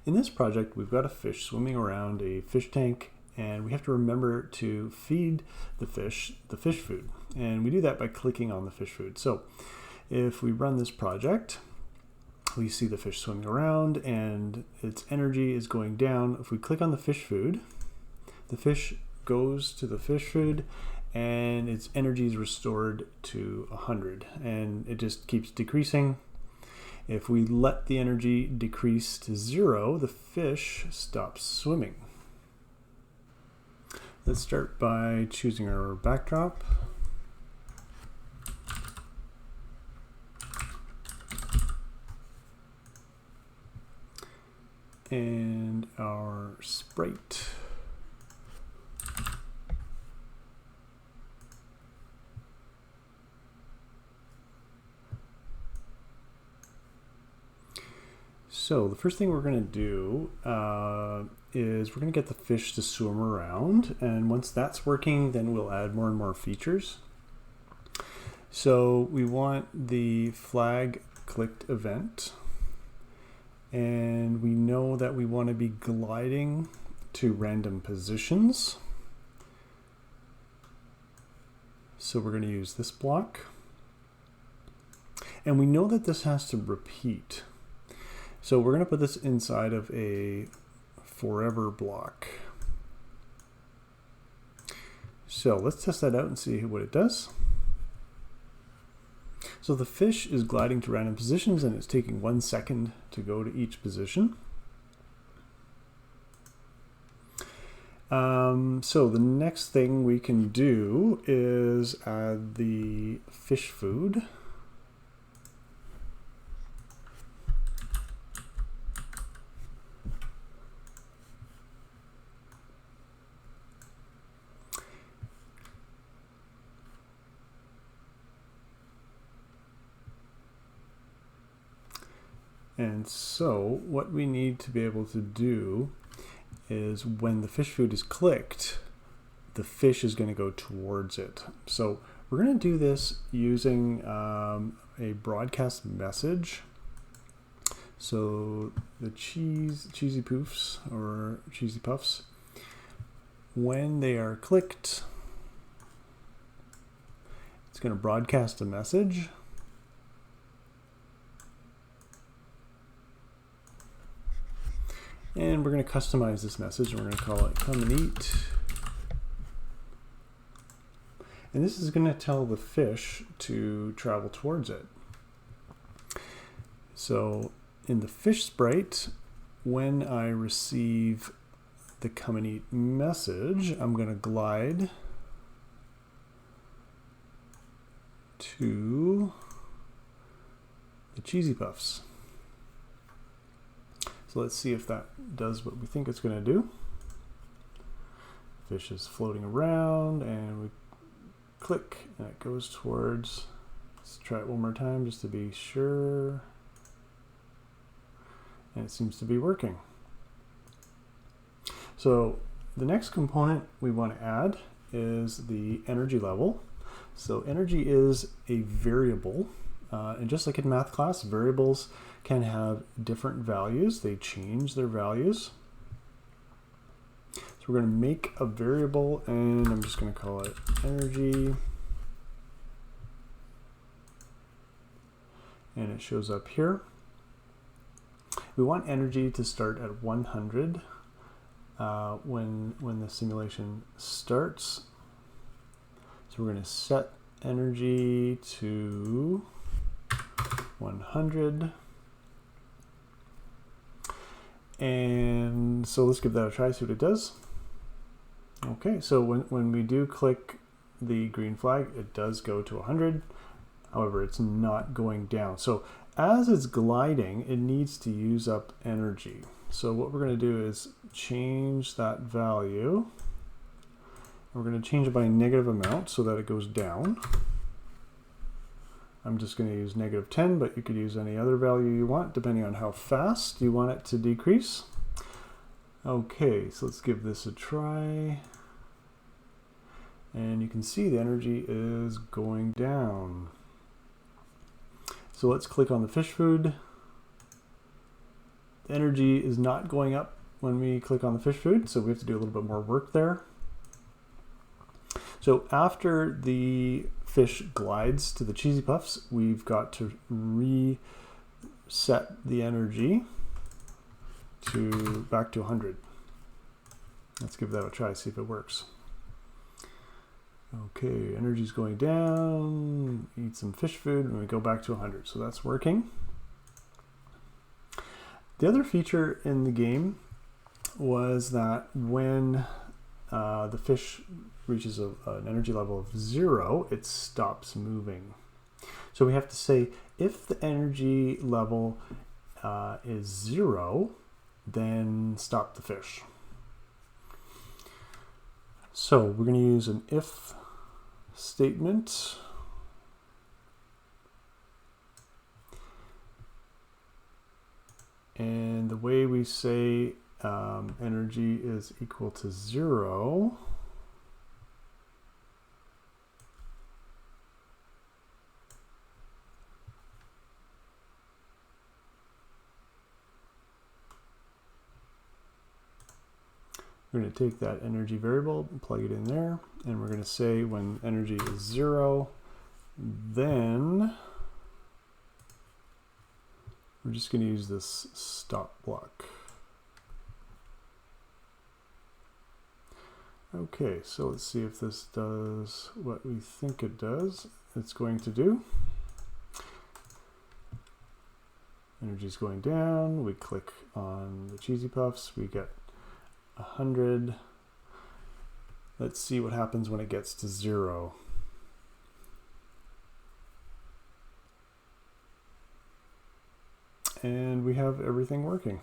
In this project, we've got a fish swimming around a fish tank, and we have to remember to feed the fish food. And we do that by clicking on the fish food. So if we run this project, we see the fish swimming around and its energy is going down. If we click on the fish food, the fish goes to the fish food and its energy is restored to 100, and it just keeps decreasing. If we let the energy decrease to 0, the fish stops swimming. Let's start by choosing our backdrop. And our sprite. So the first thing we're going to do is we're going to get the fish to swim around, and once that's working, then we'll add more and more features. So we want the flag clicked event, and we know that we want to be gliding to random positions. So we're going to use this block, and we know that this has to repeat. So we're going to put this inside of a forever block. So let's test that out and see what it does. So the fish is gliding to random positions, and it's taking 1 second to go to each position. So the next thing we can do is add the fish food. And so what we need to be able to do is when the fish food is clicked, the fish is going to go towards it. So we're going to do this using a broadcast message. So the cheesy poofs or cheesy puffs, when they are clicked, it's going to broadcast a message. And we're going to customize this message, and we're going to call it come and eat. And this is going to tell the fish to travel towards it. So in the fish sprite, when I receive the come and eat message, I'm going to glide to the cheesy puffs. So let's see if that does what we think it's going to do. Fish is floating around, and we click, and it goes towards. Let's try it one more time just to be sure. And it seems to be working. So the next component we want to add is the energy level. So energy is a variable. And just like in math class, variables can have different values. They change their values. So we're going to make a variable, and I'm just going to call it energy. And it shows up here. We want energy to start at 100 when the simulation starts. So we're going to set energy to 100. And so let's give that a try, see what it does. Okay, so when we do click the green flag, it does go to 100. However, it's not going down. So as it's gliding, it needs to use up energy. So what we're going to do is change that value. We're going to change it by a negative amount so that it goes down. I'm just going to use -10, but you could use any other value you want depending on how fast you want it to decrease. Okay, so let's give this a try. And you can see the energy is going down. So let's click on the fish food. The energy is not going up when we click on the fish food, so we have to do a little bit more work there. So after the fish glides to the Cheesy Puffs, we've got to reset the energy to back to 100. Let's give that a try, see if it works. Okay, energy's going down, eat some fish food, and we go back to 100. So that's working. The other feature in the game was that when the fish reaches an energy level of 0, it stops moving. So we have to say, if the energy level is 0, then stop the fish. So we're going to use an if statement. And the way we say energy is equal to 0, we're going to take that energy variable and plug it in there, and we're going to say when energy is 0, then we're just going to use this stop block. Okay, so let's see if this does what we think it does. It's going to do. Energy's going down. We click on the Cheesy Puffs. We get 100. Let's see what happens when it gets to 0. And we have everything working.